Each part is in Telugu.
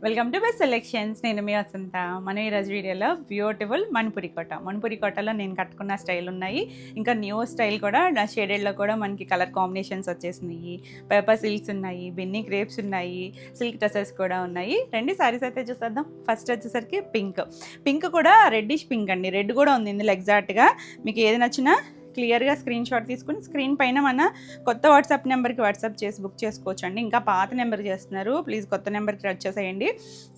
Welcome to best selections. నేను మీ వసంత. మనం ఈరోజు వీడియోలో బ్యూటిఫుల్ మణిపురి కోటలో నేను కట్టుకున్న స్టైల్ ఉన్నాయి. ఇంకా న్యూ స్టైల్ కూడా షేడెడ్లో కూడా మనకి కలర్ కాంబినేషన్స్ వచ్చేసినాయి. పేపర్ సిల్క్స్ ఉన్నాయి, బిన్నీ క్రేప్స్ ఉన్నాయి, సిల్క్ డ్రెస్సెస్ కూడా ఉన్నాయి. రెండు సారీస్ అయితే చూసేద్దాం. ఫస్ట్ వచ్చేసరికి పింక్ కూడా రెడ్డిష్ పింక్ అండి. రెడ్ కూడా ఉంది ఇందులో. ఎగ్జాక్ట్గా మీకు ఏది నచ్చినా క్లియర్గా స్క్రీన్ షాట్ తీసుకుని స్క్రీన్ పైన మన కొత్త వాట్సాప్ నెంబర్కి వాట్సాప్ చేసి బుక్ చేసుకోవచ్చు అండి. ఇంకా పాత నెంబర్ చేస్తున్నారు, ప్లీజ్ కొత్త నెంబర్కి వచ్చేసేయండి.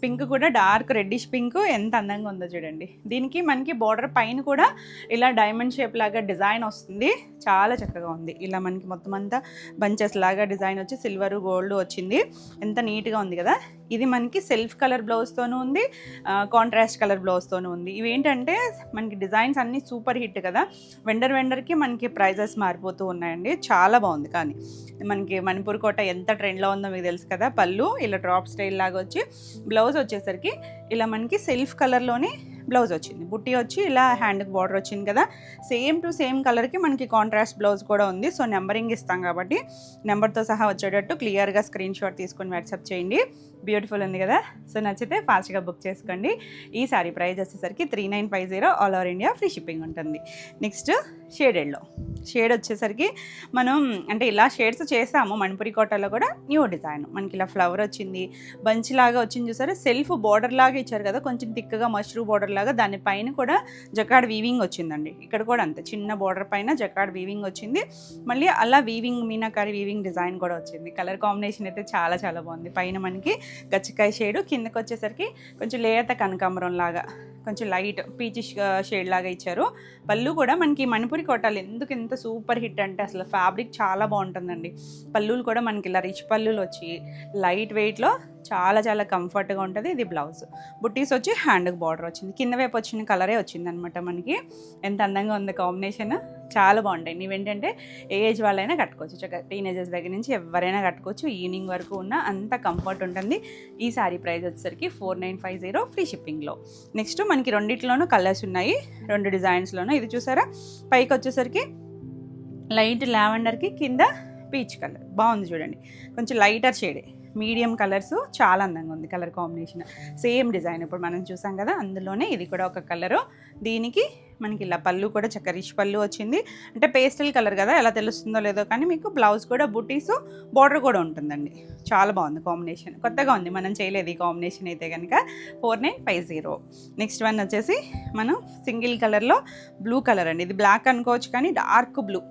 పింక్ కూడా డార్క్ రెడ్డిష్ పింక్ ఎంత అందంగా ఉందో చూడండి. దీనికి మనకి బార్డర్ పైన కూడా ఇలా డైమండ్ షేప్ లాగా డిజైన్ వస్తుంది. చాలా చక్కగా ఉంది. ఇలా మనకి మొత్తం అంతా బంచెస్ లాగా డిజైన్ వచ్చి సిల్వర్ గోల్డ్ వచ్చింది. ఎంత నీట్గా ఉంది కదా. ఇది మనకి సెల్ఫ్ కలర్ బ్లౌజ్తోనూ ఉంది, కాంట్రాస్ట్ కలర్ బ్లౌజ్తోనూ ఉంది. ఇవేంటంటే మనకి డిజైన్స్ అన్నీ సూపర్ హిట్ కదా. వెండర్కి మనకి ప్రైజెస్ మారిపోతూ ఉన్నాయండి. చాలా బాగుంది. కానీ మనకి మణిపూర్ కోట ఎంత ట్రెండ్లో ఉందో మీకు తెలుసు కదా. పళ్ళు ఇలా డ్రాప్ స్టైల్ లాగా వచ్చి బ్లౌజ్ వచ్చేసరికి ఇలా మనకి సెల్ఫ్ కలర్లోనే బ్లౌజ్ వచ్చింది. బుట్టి వచ్చి ఇలా హ్యాండ్కి బార్డర్ వచ్చింది కదా. సేమ్ టు సేమ్ కలర్కి మనకి కాంట్రాస్ట్ బ్లౌజ్ కూడా ఉంది. సో నెంబరింగ్ ఇస్తాం కాబట్టి నెంబర్తో సహా వచ్చేటట్టు క్లియర్గా స్క్రీన్ షాట్ తీసుకొని వాట్సాప్ చేయండి. బ్యూటిఫుల్ ఉంది కదా. సో నచ్చితే ఫాస్ట్గా బుక్ చేసుకోండి. ఈ సారీ ప్రైస్ వచ్చేసరికి 3950 all over India free shipping ఉంటుంది. నెక్స్ట్ షేడెడ్లో షేడ్ వచ్చేసరికి మనం అంటే ఇలా షేడ్స్ చేసాము. మణిపురి కోటలో కూడా న్యూ డిజైన్ మనకి ఇలా ఫ్లవర్ వచ్చింది, బంచ్ లాగా వచ్చింది చూసారా. సెల్ఫ్ బార్డర్ లాగా ఇచ్చారు కదా, కొంచెం థిక్గా మష్రూ బార్డర్ లాగా. దానిపైన కూడా జకాడ్ వీవింగ్ వచ్చిందండి. ఇక్కడ కూడా అంతే చిన్న బార్డర్ పైన జకాడ్ వీవింగ్ వచ్చింది. మళ్ళీ అలా వీవింగ్ మీనాకారి వీవింగ్ డిజైన్ కూడా వచ్చింది. కలర్ కాంబినేషన్ అయితే చాలా చాలా బాగుంది. పైన మనకి గచ్చకాయ షేడు, కిందకి వచ్చేసరికి కొంచెం లేత కనకాంబరం లాగా కొంచెం లైట్ పీచిష్ షేడ్ లాగా ఇచ్చారు. పళ్ళు కూడా మనకి మణిపురి కోటాలు ఎందుకు ఎంత సూపర్ హిట్ అంటే అసలు ఫ్యాబ్రిక్ చాలా బాగుంటుందండి. పళ్ళులు కూడా మనకి ఇలా రిచ్ పళ్ళులు వచ్చి లైట్ వెయిట్లో చాలా చాలా కంఫర్ట్గా ఉంటుంది. ఇది బ్లౌజ్. బుట్టీస్ వచ్చి హ్యాండ్కి బార్డర్ వచ్చింది. కింద వైపు వచ్చిన కలరే వచ్చింది అనమాట మనకి. ఎంత అందంగా ఉంది కాంబినేషన్. చాలా బాగుంటాయి. నీవేంటంటే ఏ ఏజ్ వాళ్ళైనా కట్టుకోవచ్చు. చక్కగా టీనేజర్స్ దగ్గర నుంచి ఎవరైనా కట్టుకోవచ్చు. ఈవినింగ్ వరకు ఉన్న అంత కంఫర్ట్ ఉంటుంది. ఈ సారీ ప్రైస్ వచ్చేసరికి 4950 ఫ్రీ షిప్పింగ్లో. నెక్స్ట్ మనకి రెండిట్లోనూ కలర్స్ ఉన్నాయి, రెండు డిజైన్స్లోనూ. ఇది చూసారా, పైకి వచ్చేసరికి లైట్ లావెండర్కి కింద పీచ్ కలర్ బాగుంది చూడండి. కొంచెం లైటర్ షేడే, మీడియం కలర్స్. చాలా అందంగా ఉంది కలర్ కాంబినేషన్. సేమ్ డిజైన్ ఇప్పుడు మనం చూసాం కదా, అందులోనే ఇది కూడా ఒక కలరు. దీనికి మనకి ఇలా పళ్ళు కూడా చక్కగా రిచ్ పళ్ళు వచ్చింది. అంటే పేస్టల్ కలర్ కదా, ఎలా తెలుస్తుందో లేదో కానీ మీకు బ్లౌజ్ కూడా బుటీస్ బార్డర్ కూడా ఉంటుందండి. చాలా బాగుంది కాంబినేషన్. కొత్తగా ఉంది, మనం చేయలేదు ఈ కాంబినేషన్ అయితే కనుక. 4950. నెక్స్ట్ వన్ వచ్చేసి మనం సింగిల్ కలర్లో బ్లూ కలర్ అండి. ఇది బ్లాక్ అనుకోవచ్చు కానీ డార్క్ బ్లూ,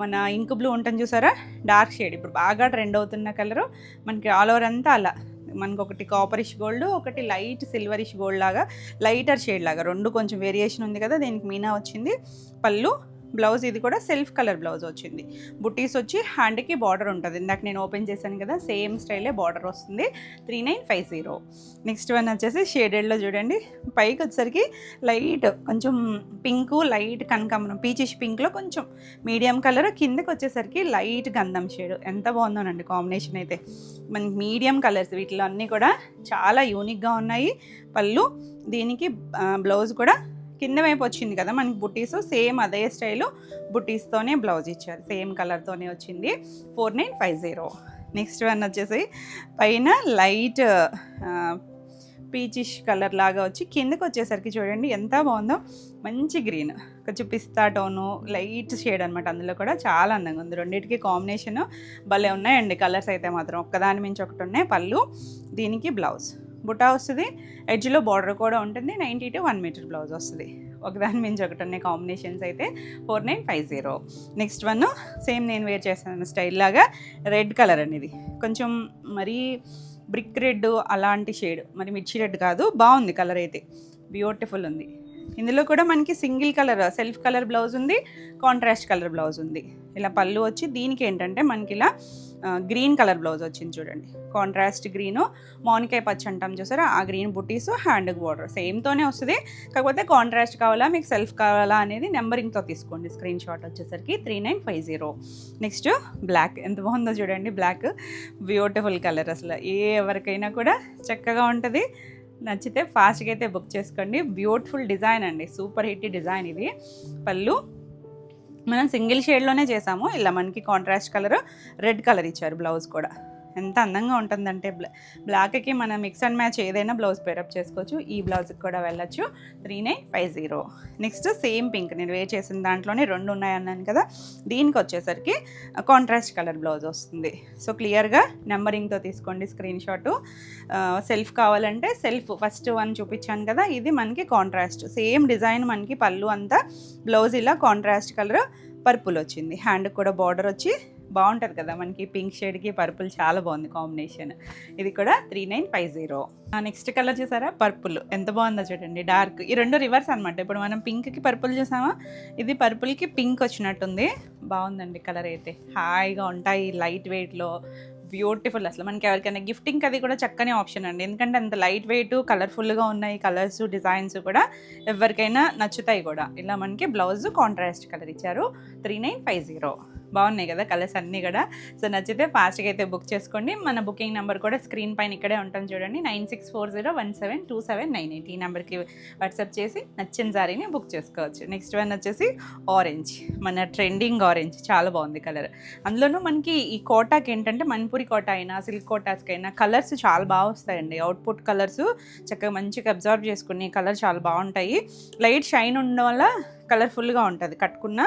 మన ఇంక్ బ్లూ ఉంటుంది చూసారా, డార్క్ షేడ్. ఇప్పుడు బాగా ట్రెండ్ అవుతున్న కలరు. మనకి ఆల్ ఓవర్ అంతా అలా మనకు ఒకటి కాపరిష్ గోల్డ్, ఒకటి లైట్ సిల్వరిష్ గోల్డ్ లాగా లైటర్ షేడ్ లాగా రెండు కొంచెం వేరియేషన్ ఉంది కదా. దీనికి మీనా వచ్చింది. పళ్ళు, బ్లౌజ్ ఇది కూడా సెల్ఫ్ కలర్ బ్లౌజ్ వచ్చింది. బుటీస్ వచ్చి హ్యాండ్కి బార్డర్ ఉంటుంది. ఇందాక నేను ఓపెన్ చేశాను కదా, సేమ్ స్టైలే బార్డర్ వస్తుంది. 3950. నెక్స్ట్ వన్ వచ్చేసి షేడెడ్లో చూడండి. పైకి వచ్చేసరికి లైట్ కొంచెం పింక్, లైట్ కనకాంబరం పీచిష్ పింక్లో కొంచెం మీడియం కలర్. కిందకి వచ్చేసరికి లైట్ గంధం షేడ్. ఎంత బాగుందోనండి కాంబినేషన్ అయితే. మనకి మీడియం కలర్స్ వీటిలో అన్నీ కూడా చాలా యూనిక్గా ఉన్నాయి. పళ్ళు, దీనికి బ్లౌజ్ కూడా కింద వైపు వచ్చింది కదా మనకి బుటీస్. సేమ్ అదే స్టైలు బుటీస్తోనే బ్లౌజ్ ఇచ్చారు. సేమ్ కలర్తోనే వచ్చింది. 4950. నెక్స్ట్ వన్ వచ్చేసి పైన లైట్ పీచిష్ కలర్ లాగా వచ్చి కిందకి వచ్చేసరికి చూడండి ఎంత బాగుందో. మంచి గ్రీన్, కొంచెం పిస్తా టోను, లైట్ షేడ్ అనమాట. అందులో కూడా చాలా అందంగా ఉంది. రెండింటికి కాంబినేషన్ భలే ఉన్నాయండి కలర్స్ అయితే మాత్రం. ఒక్కదాని మించి ఒకటి ఉన్నాయి. పళ్ళు, దీనికి బ్లౌజ్ బుటా వస్తుంది. ఎడ్జ్లో బార్డర్ కూడా ఉంటుంది. 90 to 1 మీటర్ బ్లౌజ్ వస్తుంది. ఒకదాని మించి ఒకటి ఉన్నాయి కాంబినేషన్స్ అయితే. 4950. నెక్స్ట్ వన్ సేమ్ నేను వేర్ చేస్తాను స్టైల్ లాగా రెడ్ కలర్ అనేది. కొంచెం మరీ బ్రిక్ రెడ్ అలాంటి షేడ్, మరి మిర్చి రెడ్ కాదు. బాగుంది కలర్ అయితే, బ్యూటిఫుల్ ఉంది. ఇందులో కూడా మనకి single colour self colour blouse ఉంది, కాంట్రాస్ట్ కలర్ బ్లౌజ్ ఉంది. ఇలా పళ్ళు వచ్చి దీనికి ఏంటంటే మనకి ఇలా గ్రీన్ కలర్ బ్లౌజ్ వచ్చింది చూడండి. కాంట్రాస్ట్ గ్రీను, మామిడికాయ పచ్చి అంటాం చూసారా, ఆ గ్రీన్ బుటీస్, హ్యాండ్కి బార్డర్ సేమ్తోనే వస్తుంది. కాకపోతే కాంట్రాస్ట్ కావాలా మీకు సెల్ఫ్ కావాలా అనేది నెంబరింగ్తో తీసుకోండి. స్క్రీన్ షాట్ వచ్చేసరికి 3950. Next block. ఎంత బాగుందో చూడండి బ్లాక్. Beautiful colour. అసలు ఎవరికైనా కూడా చక్కగా ఉంటుంది. నచ్చితే ఫాస్ట్గా అయితే బుక్ చేసుకోండి. బ్యూటిఫుల్ డిజైన్ అండి, సూపర్ హిట్ డిజైన్ ఇది. పళ్ళు మనం సింగిల్ షేడ్లోనే చేసాము. ఇలా మనకి కాంట్రాస్ట్ కలర్ రెడ్ కలర్ ఇచ్చారు. బ్లౌజ్ కూడా ఎంత అందంగా ఉంటుందంటే బ్లాక్కి మనం మిక్స్ అండ్ మ్యాచ్ ఏదైనా బ్లౌజ్ పేరప్ చేసుకోవచ్చు. ఈ బ్లౌజ్కి కూడా వెళ్ళచ్చు. 3950. నెక్స్ట్ సేమ్ పింక్ నేను వేర్ చేసిన దాంట్లోనే 2 ఉన్నాయన్నాను కదా, దీనికి వచ్చేసరికి కాంట్రాస్ట్ కలర్ బ్లౌజ్ వస్తుంది. సో క్లియర్గా నెంబరింగ్తో తీసుకోండి స్క్రీన్ షాటు. సెల్ఫ్ కావాలంటే సెల్ఫ్ ఫస్ట్ వన్ చూపించాను కదా, ఇది మనకి కాంట్రాస్ట్ సేమ్ డిజైన్, మనకి పళ్ళు అంతా బ్లౌజ్ ఇలా కాంట్రాస్ట్ కలర్ పర్పుల్ వచ్చింది. హ్యాండ్కి కూడా బార్డర్ వచ్చి బాగుంటుంది కదా, మనకి పింక్ షేడ్కి పర్పుల్ చాలా బాగుంది కాంబినేషన్. ఇది కూడా 3950. నెక్స్ట్ కలర్ చూసారా, పర్పుల్ ఎంత బాగుందో చూడండి, డార్క్. ఈ రెండు రివర్స్ అనమాట. ఇప్పుడు మనం పింక్కి పర్పుల్ చూసామా, ఇది పర్పుల్కి పింక్ వచ్చినట్టుంది. బాగుందండి కలర్ అయితే, హాయిగా ఉంటాయి లైట్ వెయిట్లో, బ్యూటిఫుల్. అసలు మనకి ఎవరికైనా గిఫ్టింగ్ అది కూడా చక్కని ఆప్షన్ అండి, ఎందుకంటే అంత లైట్ వెయిట్ కలర్ఫుల్గా ఉన్నాయి. కలర్స్ డిజైన్స్ కూడా ఎవరికైనా నచ్చుతాయి కూడా. ఇలా మనకి బ్లౌజ్ కాంట్రాస్ట్ కలర్ ఇచ్చారు. 3950. బాగున్నాయి కదా కలర్స్ అన్నీ కూడా. సో నచ్చితే ఫాస్ట్గా అయితే బుక్ చేసుకోండి. మన బుకింగ్ నెంబర్ కూడా స్క్రీన్ పైన ఇక్కడే ఉంటుంది చూడండి, 9640172798. ఈ నెంబర్కి వాట్సాప్ చేసి నచ్చిన సారీని బుక్ చేసుకోవచ్చు. నెక్స్ట్ వన్ వచ్చేసి ఆరెంజ్, మన ట్రెండింగ్ ఆరెంజ్, చాలా బాగుంది కలర్. అందులోనూ మనకి ఈ కోటాకి ఏంటంటే మణిపురి కోట అయినా సిల్క్ కోటాస్కి అయినా కలర్స్ చాలా బాగా వస్తాయండి. అవుట్పుట్ కలర్స్ చక్కగా మంచిగా అబ్జర్వ్ చేసుకుని కలర్ చాలా బాగుంటాయి. లైట్ షైన్ ఉండడం వల్ల కలర్ఫుల్గా ఉంటుంది. కట్టుకున్న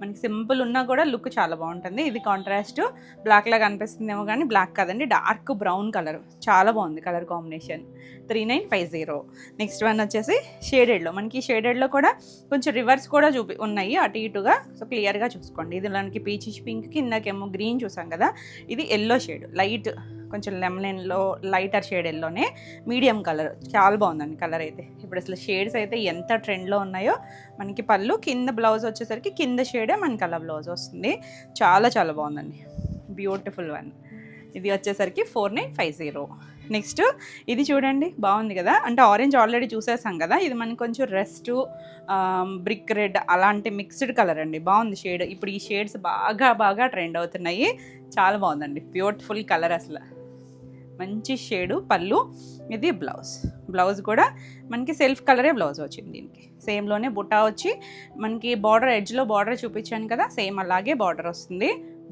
మనకి సింపుల్ ఉన్నా కూడా లుక్ చాలా బాగుంటుంది. ఇది కాంట్రాస్ట్ బ్లాక్ లాగా అనిపిస్తుందేమో కానీ బ్లాక్ కాదండి, డార్క్ బ్రౌన్ కలర్, చాలా బాగుంది కలర్ కాంబినేషన్. 3950. నెక్స్ట్ వన్ వచ్చేసి షేడెడ్లో, మనకి షేడెడ్లో కూడా కొంచెం రివర్స్ కూడా ఉన్నాయి అటు ఇటుగా. సో క్లియర్గా చూసుకోండి. ఇది మనకి పీచిష్ పింక్, కిందకేమో గ్రీన్ చూసాం కదా, ఇది ఎల్లో షేడ్, లైట్ కొంచెం లెమన్లో లైటర్ షేడ్ ఎల్లోనే మీడియం కలర్, చాలా బాగుందండి కలర్ అయితే. ఇప్పుడు అసలు షేడ్స్ అయితే ఎంత ట్రెండ్లో ఉన్నాయో. మనకి పళ్ళు కింద బ్లౌజ్ వచ్చేసరికి కింద షేడే మనకి అలా బ్లౌజ్ వస్తుంది. చాలా చాలా బాగుందండి, బ్యూటిఫుల్ వన్. ఇది వచ్చేసరికి 4950. నెక్స్ట్ ఇది చూడండి, బాగుంది కదా, అంటే ఆరెంజ్ ఆల్రెడీ చూసేసాం కదా, ఇది మనకి కొంచెం రెస్ట్ బ్రిక్ రెడ్ అలాంటి మిక్స్డ్ కలర్ అండి. బాగుంది షేడ్. ఇప్పుడు ఈ షేడ్స్ బాగా ట్రెండ్ అవుతున్నాయి. చాలా బాగుందండి, బ్యూటిఫుల్ కలర్ అసలు, మంచి షేడు. పళ్ళు, ఇది బ్లౌజ్ కూడా మనకి సెల్ఫ్ కలరే బ్లౌజ్ వచ్చింది. దీనికి సేమ్లోనే బుటా వచ్చి మనకి బార్డర్ ఎడ్జ్లో బార్డర్ చూపించాను కదా, సేమ్ అలాగే బార్డర్ వస్తుంది.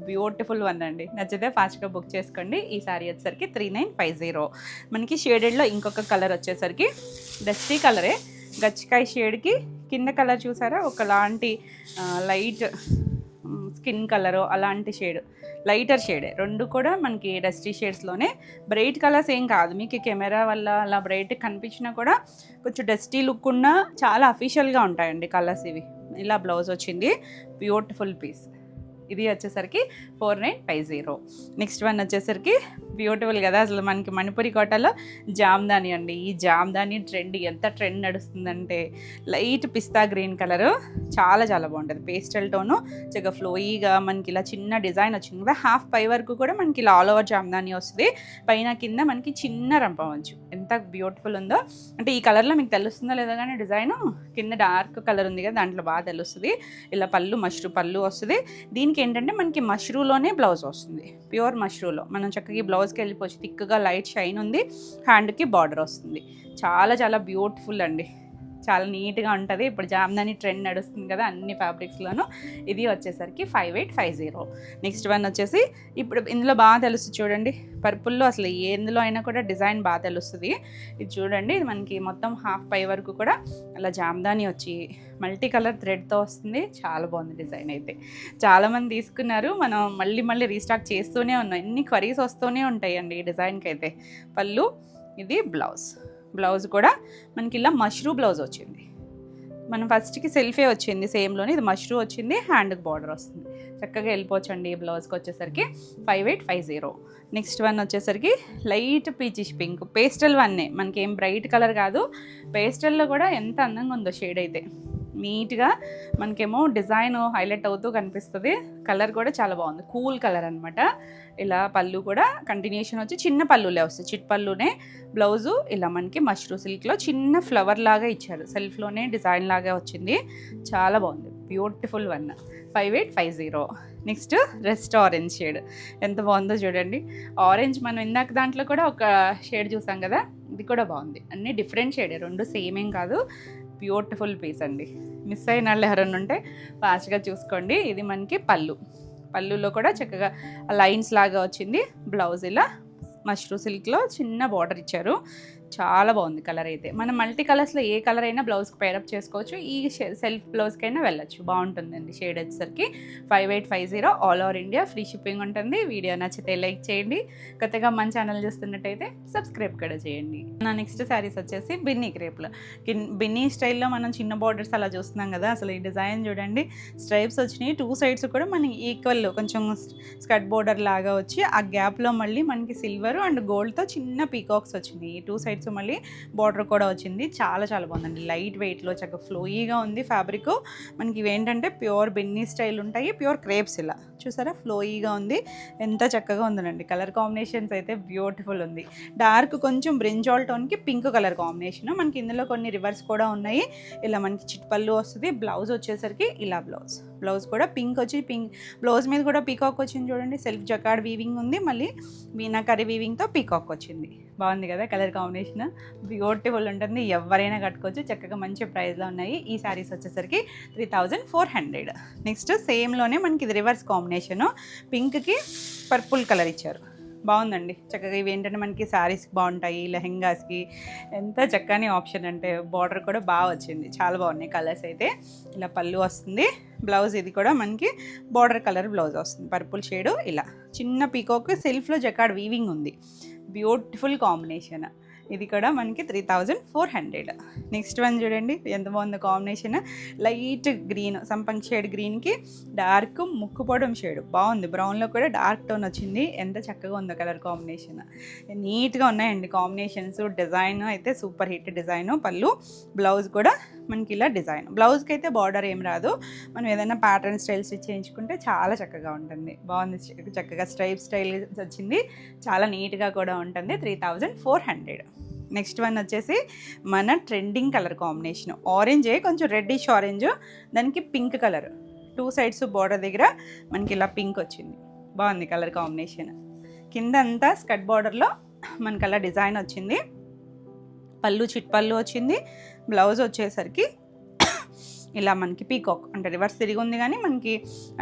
బ్యూటిఫుల్ వన్ అండి. నచ్చితే ఫాస్ట్గా బుక్ చేసుకోండి. ఈ సారీ వచ్చేసరికి 3950. మనకి షేడెడ్లో ఇంకొక కలర్ వచ్చేసరికి డస్టీ కలరే, గచ్చికాయ షేడ్కి కింద కలర్ చూసారా, ఒకలాంటి లైట్ స్కిన్ కలరు అలాంటి షేడ్, లైటర్ షేడే. రెండు కూడా మనకి డస్టీ షేడ్స్లోనే, బ్రైట్ కలర్స్ ఏం కాదు. మీకు కెమెరా వల్ల అలా బ్రైట్ కనిపించినా కూడా కొంచెం డస్టీ లుక్ ఉన్న చాలా అఫీషియల్గా ఉంటాయండి కలర్స్ ఇవి. ఇలా బ్లౌజ్ వచ్చింది, బ్యూటిఫుల్ పీస్. ఇది వచ్చేసరికి 4950. నెక్స్ట్ వన్ వచ్చేసరికి బ్యూటిఫుల్ కదా, అసలు మనకి మణిపురి కోటలో జామ్దాని అండి. ఈ జామ్దాని ట్రెండ్ ఎంత ట్రెండ్ నడుస్తుందంటే, లైట్ పిస్తా గ్రీన్ కలరు, చాలా చాలా బాగుంటుంది. పేస్టల్ టోను, చక్కగా ఫ్లోయీగా మనకి ఇలా చిన్న డిజైన్ వచ్చింది కదా, హాఫ్ పై వరకు కూడా మనకి ఇలా ఆల్ ఓవర్ జామ్దాని వస్తుంది. పైన కింద మనకి చిన్న రంపవచ్చు, ఎంత బ్యూటిఫుల్ ఉందో. అంటే ఈ కలర్లో మీకు తెలుస్తుందో లేదో కానీ డిజైను కింద డార్క్ కలర్ ఉంది కదా, దాంట్లో బాగా తెలుస్తుంది. ఇలా మష్రూ పళ్ళు వస్తుంది. దీనికి ఏంటంటే మనకి మష్రూలోనే బ్లౌజ్ వస్తుంది, ప్యూర్ మష్రూలో. మనం చక్కగా ఈ బ్లౌజ్కి వెళ్ళిపోవచ్చు. థిక్గా లైట్ షైన్ ఉంది, హ్యాండ్కి బార్డర్ వస్తుంది. చాలా చాలా బ్యూటిఫుల్ అండి, చాలా నీట్గా ఉంటుంది. ఇప్పుడు జామ్దాని ట్రెండ్ నడుస్తుంది కదా అన్ని ఫ్యాబ్రిక్స్లోనూ. ఇది వచ్చేసరికి 5850. నెక్స్ట్ వన్ వచ్చేసి ఇప్పుడు ఇందులో బాగా తెలుస్తుంది చూడండి, పర్పుల్లో అసలు ఎందులో అయినా కూడా డిజైన్ బాగా తెలుస్తుంది. ఇది చూడండి, ఇది మనకి మొత్తం హాఫ్ పై వరకు కూడా అలా జామ్దాని వచ్చి మల్టీ కలర్ థ్రెడ్తో వస్తుంది. చాలా బాగుంది డిజైన్ అయితే, చాలామంది తీసుకున్నారు. మనం మళ్ళీ రీస్టాక్ చేస్తూనే ఉన్నాం, ఎన్ని క్వరీస్ వస్తూనే ఉంటాయండి ఈ డిజైన్కి అయితే. పళ్ళు, ఇది బ్లౌజ్ కూడా మనకి ఇలా మష్రూ బ్లౌజ్ వచ్చింది. మనం ఫస్ట్కి సెల్ఫే వచ్చింది సేమ్లోనే, ఇది మష్రూ వచ్చింది, హ్యాండ్కి బార్డర్ వస్తుంది. చక్కగా వెళ్ళిపోవచ్చండి ఈ బ్లౌజ్కి వచ్చేసరికి 5850. నెక్స్ట్ వన్ వచ్చేసరికి లైట్ పీచిష్ పింక్, పేస్టల్ వన్నే, మనకి ఏం బ్రైట్ కలర్ కాదు. పేస్టల్లో కూడా ఎంత అందంగా ఉందో షేడ్ అయితే, నీట్గా మనకేమో డిజైన్ హైలైట్ అవుతూ కనిపిస్తుంది. కలర్ కూడా చాలా బాగుంది, కూల్ కలర్ అనమాట. ఇలా పళ్ళు కూడా కంటిన్యూషన్ వచ్చి చిన్న పళ్ళులే వస్తాయి, చిట్ పళ్ళునే. బ్లౌజు ఇలా మనకి మష్రూ సిల్క్లో చిన్న ఫ్లవర్ లాగా ఇచ్చారు, సెల్ఫ్లోనే డిజైన్ లాగా వచ్చింది. చాలా బాగుంది, beautiful one. 5850. Next rest orange shade, ఎంత బాగుందో చూడండి. ఆరెంజ్ మనం ఇందాక దాంట్లో కూడా ఒక షేడ్ చూసాం కదా, ఇది కూడా బాగుంది. అన్నీ డిఫరెంట్ షేడే, రెండు సేమ్ ఏం కాదు. బ్యూటిఫుల్ పీస్ అండి. మిస్ అయిన వాళ్ళు ఎవరైనా ఉంటే ఫాస్ట్గా చూసుకోండి. ఇది మనకి పళ్ళులో కూడా చక్కగా లైన్స్ లాగా వచ్చింది. బ్లౌజ్ ఇలా మష్రూ సిల్క్లో చిన్న బార్డర్ ఇచ్చారు. చాలా బాగుంది కలర్ అయితే. మనం మల్టీ కలర్స్లో ఏ కలర్ అయినా బ్లౌజ్కి పేరప్ చేసుకోవచ్చు. ఈ సెల్ఫ్ బ్లౌజ్కైనా వెళ్ళచ్చు, బాగుంటుందండి. షేడ్ వచ్చేసరికి 5850 all over India, free shipping ఉంటుంది. వీడియో నచ్చితే లైక్ చేయండి. కొత్తగా మన ఛానల్ చూస్తున్నట్టయితే సబ్స్క్రైబ్ కూడా చేయండి. నా నెక్స్ట్ శారీస్ వచ్చేసి బిన్నీ క్రేప్లో. బిన్నీ స్టైల్లో మనం చిన్న బార్డర్స్ అలా చూస్తున్నాం కదా, అసలు ఈ డిజైన్ చూడండి. స్ట్రైప్స్ వచ్చినాయి, 2 సైడ్స్ కూడా మనకి ఈక్వల్ కొంచెం స్కర్ట్ బోర్డర్ లాగా వచ్చి ఆ గ్యాప్లో మళ్ళీ మనకి సిల్వర్ అండ్ గోల్డ్తో చిన్న పీకాక్స్ వచ్చినాయి. 2 సైడ్స్ మళ్ళీ బార్డర్ కూడా వచ్చింది. చాలా చాలా బాగుందండి. లైట్ వెయిట్లో చక్కగా ఫ్లోయీగా ఉంది ఫ్యాబ్రిక్. మనకి ఇవేంటంటే ప్యూర్ బిన్నీ స్టైల్ ఉంటాయి, ప్యూర్ క్రేప్స్. ఇలా చూసారా, ఫ్లోయీగా ఉంది. ఎంత చక్కగా ఉందండి. కలర్ కాంబినేషన్స్ అయితే బ్యూటిఫుల్ ఉంది. డార్క్ కొంచెం బ్రింజాల్ టోన్కి పింక్ కలర్ కాంబినేషన్. మనకి ఇందులో కొన్ని రివర్స్ కూడా ఉన్నాయి. ఇలా మనకి చిట్పల్లు వస్తుంది. బ్లౌజ్ వచ్చేసరికి ఇలా బ్లౌజ్ కూడా పింక్ వచ్చి బ్లౌజ్ మీద కూడా పీకాక్ వచ్చింది చూడండి. సెల్ఫ్ జకార్డ్ వీవింగ్ ఉంది, మళ్ళీ మీనాకరీ వీవింగ్తో పీకాక్ వచ్చింది. బాగుంది కదా కలర్ కాంబినేషన్, బ్యూటిఫుల్ ఉంటుంది. ఎవరైనా కట్టుకోవచ్చు. చక్కగా మంచి ప్రైస్లో ఉన్నాయి. ఈ శారీస్ వచ్చేసరికి 3400. నెక్స్ట్ సేమ్లోనే మనకి ఇది రివర్స్ కాంబినేషను. పింక్కి పర్పుల్ కలర్ ఇచ్చారు. బాగుందండి. చక్కగా ఇవి ఏంటంటే మనకి శారీస్కి బాగుంటాయి, లెహెంగాస్కి. ఎంత చక్కని ఆప్షన్ అంటే బార్డర్ కూడా బాగా వచ్చింది. చాలా బాగున్నాయి కలర్స్ అయితే. ఇలా పళ్ళు వస్తుంది. బ్లౌజ్ ఇది కూడా మనకి బార్డర్ కలర్ బ్లౌజ్ వస్తుంది, పర్పుల్ షేడు. ఇలా చిన్న పీకాక్ సెల్ఫ్లో జకార్డ్ వీవింగ్ ఉంది. Beautiful combination. ఇది కూడా మనకి 3400. నెక్స్ట్ వన్ చూడండి ఎంత బాగుంది కాంబినేషన్. లైట్ గ్రీన్, సంపంగి షేడ్ గ్రీన్కి డార్క్ ముక్కుపోవడం షేడ్ బాగుంది. బ్రౌన్లో కూడా డార్క్ టోన్ వచ్చింది. ఎంత చక్కగా ఉందో కలర్ కాంబినేషన్. నీట్గా ఉన్నాయండి కాంబినేషన్స్. డిజైన్ అయితే సూపర్ హిట్ డిజైన్. పళ్ళు, బ్లౌజ్ కూడా మనకి ఇలా డిజైన్. బ్లౌజ్కి అయితే బార్డర్ ఏం రాదు. మనం ఏదైనా ప్యాటర్న్ స్టైల్ స్టిచ్ చేయించుకుంటే చాలా చక్కగా ఉంటుంది. బాగుంది. చక్కగా స్ట్రైప్ స్టైల్ వచ్చింది. చాలా నీట్గా కూడా ఉంటుంది. 3400. నెక్స్ట్ వన్ వచ్చేసి మన ట్రెండింగ్ కలర్ కాంబినేషన్. ఆరెంజే, కొంచెం రెడ్డిష్ ఆరెంజ్, దానికి పింక్ కలర్. 2 సైడ్స్ బార్డర్ దగ్గర మనకి ఇలా పింక్ వచ్చింది. బాగుంది కలర్ కాంబినేషన్. కింద అంతా స్కర్ట్ బార్డర్లో మనకి అలా డిజైన్ వచ్చింది. పళ్ళు చిట్పళ్ళు వచ్చింది. బ్లౌజ్ వచ్చేసరికి ఇలా మనకి పీకాక్ అంటే రివర్స్ తిరిగి ఉంది, కానీ మనకి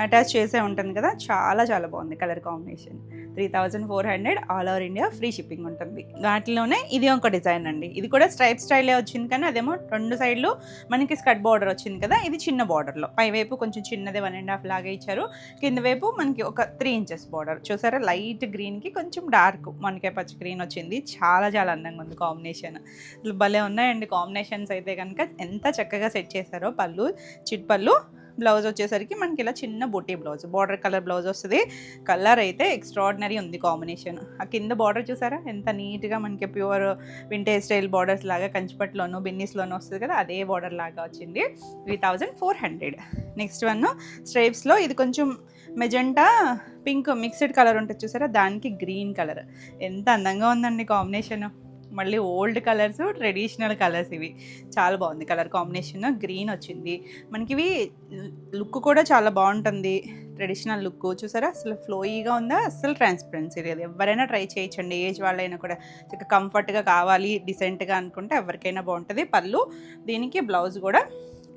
అటాచ్ చేసే ఉంటుంది కదా. చాలా చాలా బాగుంది colour combination. 3400 all over India, free shipping ఉంటుంది. వాటిలోనే ఇది ఒక డిజైన్ అండి. ఇది కూడా స్ట్రైప్ స్టైలే వచ్చింది, కానీ అదేమో 2 సైడ్లు మనకి స్కర్ట్ బార్డర్ వచ్చింది కదా. ఇది చిన్న బార్డర్లో, పైవైపు కొంచెం చిన్నది 1.5 లాగా ఇచ్చారు. కింద వైపు మనకి ఒక 3 ఇంచెస్ బార్డర్. చూసారా, లైట్ గ్రీన్కి కొంచెం డార్క్ మనకి పచ్చి గ్రీన్ వచ్చింది. చాలా చాలా అందంగా ఉంది కాంబినేషన్. భలే ఉన్నాయండి కాంబినేషన్స్ అయితే కనుక. ఎంత చక్కగా సెట్ చేశారో. పళ్ళు చిట్పళ్ళు, బ్లౌజ్ వచ్చేసరికి మనకి ఇలా చిన్న బుట్టి బ్లౌజ్, బార్డర్ కలర్ బ్లౌజ్ వస్తుంది. కలర్ అయితే ఎక్స్ట్రాడినరీ ఉంది కాంబినేషన్. ఆ కింద బార్డర్ చూసారా ఎంత నీట్గా మనకి ప్యూర్ వింటేజ్ స్టైల్ బార్డర్స్ లాగా కంచిపట్లోనూ బిన్నీస్లోనూ వస్తుంది కదా, అదే బార్డర్ లాగా వచ్చింది. 3400. నెక్స్ట్ వన్ స్ట్రైప్స్లో ఇది కొంచెం మెజెంటా పింక్ మిక్స్డ్ కలర్ ఉంటుంది చూసారా, దానికి గ్రీన్ కలర్. ఎంత అందంగా ఉందండి కాంబినేషన్. మళ్ళీ ఓల్డ్ కలర్స్, ట్రెడిషనల్ కలర్స్. ఇవి చాలా బాగుంది కలర్ కాంబినేషన్. గ్రీన్ వచ్చింది మనకి. ఇవి లుక్ కూడా చాలా బాగుంటుంది. ట్రెడిషనల్ లుక్ చూసారా, అసలు ఫ్లోయీగా ఉందా, అసలు ట్రాన్స్పరెన్సీ లేదు. ఎవరైనా ట్రై చేయొచ్చండి. ఏజ్ వాళ్ళైనా కూడా కంఫర్ట్గా కావాలి, డిసెంట్గా అనుకుంటే ఎవరికైనా బాగుంటుంది. పళ్ళు, దీనికి బ్లౌజ్ కూడా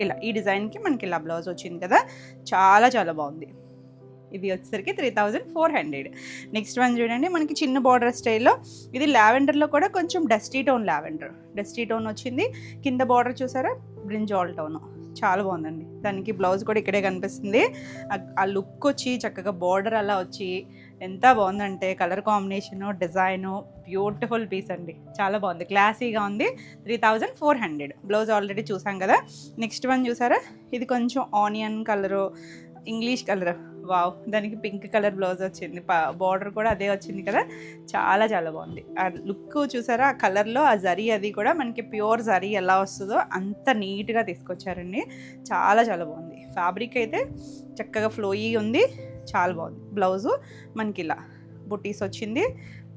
ఇలా ఈ డిజైన్కి మనకి ఇలా బ్లౌజ్ వచ్చింది కదా. చాలా చాలా బాగుంది. ఇది వచ్చేసరికి 3400. నెక్స్ట్ వన్ చూడండి మనకి చిన్న బార్డర్ స్టైల్లో. ఇది లావెండర్లో కూడా కొంచెం డస్టీ టోన్, డస్టీ టోన్ వచ్చింది. కింద బార్డర్ చూసారా, బ్రింజాల్ టోన్. చాలా బాగుందండి. దానికి బ్లౌజ్ కూడా ఇక్కడే కనిపిస్తుంది. ఆ లుక్ వచ్చి చక్కగా బార్డర్ అలా వచ్చి ఎంత బాగుందంటే colour combination, design, beautiful piece అండి. చాలా బాగుంది, క్లాసీగా ఉంది. 3400. బ్లౌజ్ ఆల్రెడీ చూసాం కదా. నెక్స్ట్ వన్ చూసారా, ఇది కొంచెం onion colour, English colour. Wow, దానికి పింక్ కలర్ బ్లౌజ్ వచ్చింది. బార్డర్ కూడా అదే వచ్చింది కదా. చాలా చాలా బాగుంది. ఆ లుక్ చూసారా, ఆ కలర్లో ఆ జరీ అది కూడా మనకి ప్యూర్ జరీ ఎలా వస్తుందో అంత నీట్గా తీసుకొచ్చారండి. చాలా చాలా బాగుంది. ఫ్యాబ్రిక్ అయితే చక్కగా ఫ్లోయీ ఉంది. చాలా బాగుంది. బ్లౌజు మనకి ఇలా బుటీస్ వచ్చింది.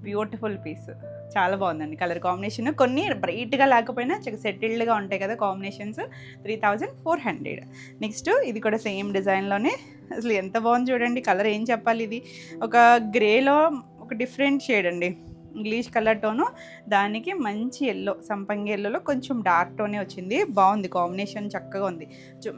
Beautiful piece. చాలా బాగుందండి కలర్ కాంబినేషన్. కొన్ని బ్రైట్గా లేకపోయినా చక్కగా సెటిల్డ్గా ఉంటాయి కదా కాంబినేషన్స్. 3400. నెక్స్ట్ ఇది కూడా సేమ్ డిజైన్లోనే. అసలు ఎంత బాగుంది చూడండి కలర్. ఏం చెప్పాలి, ఇది ఒక గ్రేలో ఒక డిఫరెంట్ షేడ్ అండి. ఇంగ్లీష్ కలర్ టోను, దానికి మంచి ఎల్లో, సంపంగి ఎల్లోలో కొంచెం డార్క్ టోనే వచ్చింది. బాగుంది కాంబినేషన్, చక్కగా ఉంది.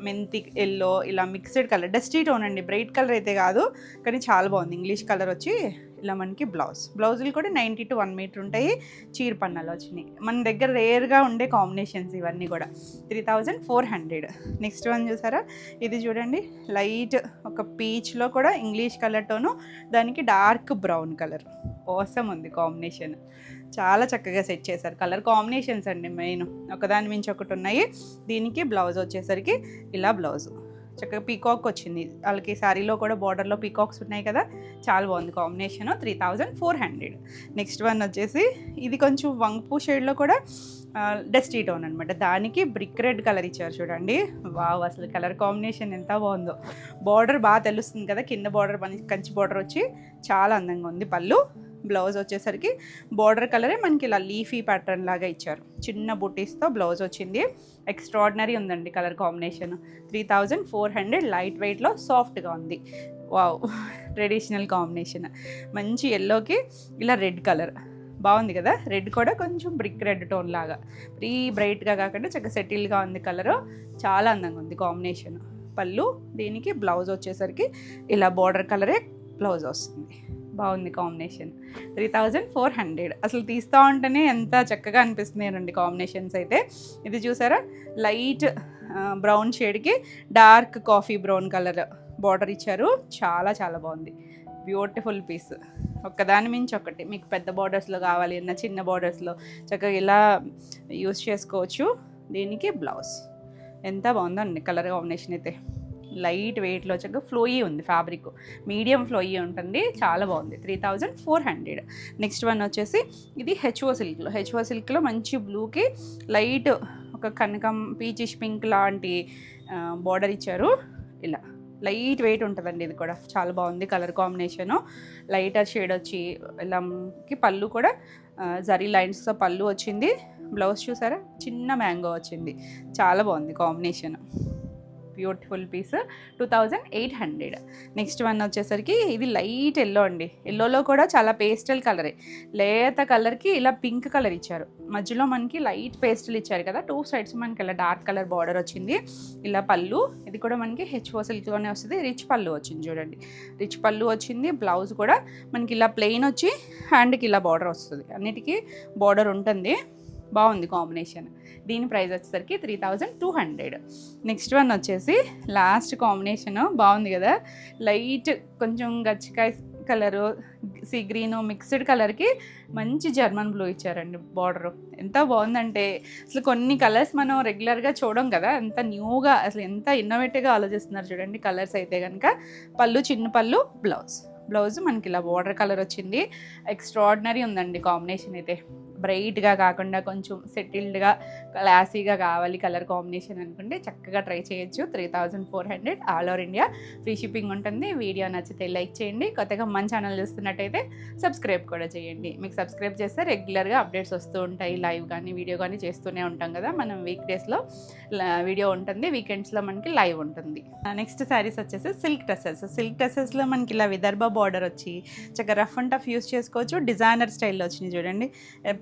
మెంతి ఎల్లో ఇలా మిక్స్డ్ కలర్, డస్టీ టోన్ అండి, బ్రైట్ కలర్ అయితే కాదు కానీ చాలా బాగుంది. ఇంగ్లీష్ కలర్ వచ్చి ఇలా మనకి బ్లౌజులు కూడా 90 to 1 మీటర్ ఉంటాయి. చీర పన్నాలు వచ్చినాయి. మన దగ్గర రేర్గా ఉండే కాంబినేషన్స్ ఇవన్నీ కూడా. 3400. నెక్స్ట్ వన్ చూసారా, ఇది చూడండి, లైట్ ఒక పీచ్లో కూడా ఇంగ్లీష్ కలర్ టోను, దానికి డార్క్ బ్రౌన్ కలర్. అవసరం ఉంది కాంబినేషన్, చాలా చక్కగా సెట్ చేశారు. కలర్ కాంబినేషన్స్ అండి మెయిన్, ఒకదాని మించి ఒకటి ఉన్నాయి. దీనికి బ్లౌజ్ వచ్చేసరికి ఇలా బ్లౌజు చక్కగా పీకాక్ వచ్చింది. వాళ్ళకి శారీలో కూడా బార్డర్లో పీకాక్స్ ఉన్నాయి కదా, చాలా బాగుంది కాంబినేషన్. 3400. నెక్స్ట్ వన్ వచ్చేసి ఇది కొంచెం వంగపూ షేడ్లో కూడా డస్టీ టోన్ అనమాట, దానికి బ్రిక్ రెడ్ కలర్ ఇచ్చారు చూడండి. వావ్, అసలు కలర్ కాంబినేషన్ ఎంత బాగుందో. బార్డర్ బాగా తెలుస్తుంది కదా, కింద బార్డర్ కంచి బార్డర్ వచ్చి చాలా అందంగా ఉంది. పళ్ళు, బ్లౌజ్ వచ్చేసరికి బార్డర్ కలరే మనకి ఇలా లీఫీ ప్యాటర్న్ లాగా ఇచ్చారు. చిన్న బుటీస్తో బ్లౌజ్ వచ్చింది. ఎక్స్ట్రాడినరీ ఉందండి కలర్ కాంబినేషన్. 3400. లైట్ వెయిట్లో సాఫ్ట్గా ఉంది. Wow, traditional combination. మంచి ఎల్లోకి ఇలా రెడ్ కలర్ బాగుంది కదా. రెడ్ కూడా కొంచెం బ్రిక్ రెడ్ టోన్ లాగా, బ్రైట్గా కాకుండా చక్కగా సెటిల్గా ఉంది కలరు. చాలా అందంగా ఉంది కాంబినేషన్. పళ్ళు, దీనికి బ్లౌజ్ వచ్చేసరికి ఇలా బార్డర్ కలరే బ్లౌజ్ వస్తుంది. బాగుంది కాంబినేషన్. 3400. అసలు తీస్తూ ఉంటేనే ఎంత చక్కగా అనిపిస్తున్నాయండి కాంబినేషన్స్ అయితే. ఇది చూసారా, లైట్ బ్రౌన్ షేడ్కి dark coffee brown colour border ఇచ్చారు. చాలా చాలా బాగుంది, బ్యూటిఫుల్ పీస్. ఒక్కదాని మించి ఒకటి. మీకు పెద్ద బార్డర్స్లో కావాలి అన్న, చిన్న బార్డర్స్లో చక్కగా ఇలా యూస్ చేసుకోవచ్చు. దీనికి బ్లౌజ్ ఎంత బాగుందండి కలర్ కాంబినేషన్ అయితే. లైట్ వెయిట్లో చక్కగా ఫ్లోయీ ఉంది, ఫ్యాబ్రిక్ మీడియం ఫ్లోయీ ఉంటుంది, చాలా బాగుంది. 3400. నెక్స్ట్ వన్ వచ్చేసి ఇది హెచ్ఓ సిల్క్లో మంచి బ్లూకి లైట్ ఒక కనకం పీచిష్ పింక్ లాంటి బార్డర్ ఇచ్చారు. ఇలా లైట్ వెయిట్ ఉంటుందండి, ఇది కూడా చాలా బాగుంది కలర్ కాంబినేషను. లైటర్ షేడ్ వచ్చి ఇలాకి పళ్ళు కూడా జరీ లైన్స్తో పళ్ళు వచ్చింది. బ్లౌజ్ చూసారా, చిన్న మ్యాంగో వచ్చింది. చాలా బాగుంది combination, beautiful piece. 2800. Next one వచ్చేసరికి ఇది లైట్ ఎల్లో అండి. ఎల్లోలో కూడా చాలా పేస్టల్ కలరే, లేత కలర్కి ఇలా పింక్ కలర్ ఇచ్చారు. మధ్యలో మనకి లైట్ పేస్టల్ ఇచ్చారు కదా, 2 sides మనకి ఇలా డార్క్ కలర్ బార్డర్ వచ్చింది. ఇలా పళ్ళు, ఇది కూడా మనకి హెచ్ఓ సిల్క్లోనే వస్తుంది. రిచ్ పళ్ళు వచ్చింది చూడండి, రిచ్ పళ్ళు వచ్చింది. బ్లౌజ్ కూడా మనకి ఇలా ప్లెయిన్ వచ్చి హ్యాండ్కి ఇలా బార్డర్ వస్తుంది, అన్నిటికీ బార్డర్ ఉంటుంది. బాగుంది కాంబినేషన్. దీని ప్రైస్ వచ్చేసరికి 3200. నెక్స్ట్ వన్ వచ్చేసి లాస్ట్ కాంబినేషను బాగుంది కదా, లైట్ కొంచెం గచ్చికాయ కలరు, సీ గ్రీన్ మిక్స్డ్ కలర్కి మంచి జర్మన్ బ్లూ ఇచ్చారండి బార్డరు. ఎంత బాగుందంటే అసలు కొన్ని కలర్స్ మనం రెగ్యులర్గా చూడం కదా, ఎంత న్యూగా అసలు ఎంత ఇన్నోవేటివ్గా ఆలోచిస్తున్నారు చూడండి కలర్స్ అయితే కనుక. పళ్ళు, చిన్న పళ్ళు, బ్లౌజ్ మనకి ఇలా బార్డర్ కలర్ వచ్చింది. ఎక్స్ట్రాడినరీ ఉందండి కాంబినేషన్ అయితే. బ్రైట్గా కాకుండా కొంచెం సెటిల్డ్గా క్లాసీగా కావాలి కలర్ కాంబినేషన్ అనుకుంటే చక్కగా ట్రై చేయొచ్చు. 3400. All over India free shipping ఉంటుంది. వీడియో నచ్చితే లైక్ చేయండి. కొత్తగా మన ఛానల్ చూస్తున్నట్టయితే సబ్స్క్రైబ్ కూడా చేయండి. మీకు సబ్స్క్రైబ్ చేస్తే రెగ్యులర్గా అప్డేట్స్ వస్తూ ఉంటాయి. లైవ్ కానీ వీడియో కానీ చేస్తూనే ఉంటాం కదా. మనం వీక్ డేస్లో వీడియో ఉంటుంది, వీకెండ్స్లో మనకి లైవ్ ఉంటుంది. నెక్స్ట్ శారీస్ వచ్చేసి సిల్క్ డ్రెస్సెస్లో మనకి ఇలా విదర్భ బార్డర్ వచ్చి చక్కగా రఫ్ అండ్ టఫ్ యూస్ చేసుకోవచ్చు. డిజైనర్ స్టైల్లో వచ్చినాయి చూడండి.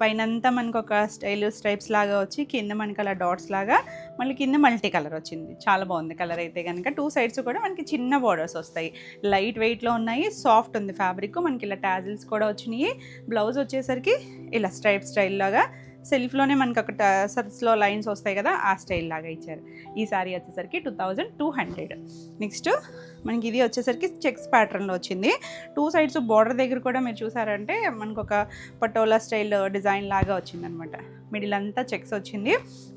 పైనంతా మనకు ఒక స్ట్రైప్స్ లాగా వచ్చి కింద మనకి అలా డాట్స్ లాగా, మళ్ళీ కింద మల్టీ కలర్ వచ్చింది. చాలా బాగుంది కలర్ అయితే కనుక. 2 sides కూడా మనకి చిన్న బార్డర్స్ వస్తాయి. లైట్ వెయిట్లో ఉన్నాయి, సాఫ్ట్ ఉంది ఫ్యాబ్రిక్. మనకి ఇలా టాజిల్స్ కూడా వచ్చినాయి. బ్లౌజ్ వచ్చేసరికి ఇలా స్టైల్ లాగా సెల్ఫ్లోనే మనకి ఒక సర్స్లో లైన్స్ వస్తాయి కదా, ఆ స్టైల్ లాగా ఇచ్చారు. ఈ సారీ వచ్చేసరికి 2200. నెక్స్ట్ మనకి ఇది వచ్చేసరికి చెక్స్ ప్యాటర్న్లో వచ్చింది. 2 sides బార్డర్ దగ్గర కూడా మీరు చూసారంటే మనకు ఒక పటోలా స్టైల్ డిజైన్ లాగా వచ్చిందనమాట. మిడిల్ అంతా చెక్స్ వచ్చింది.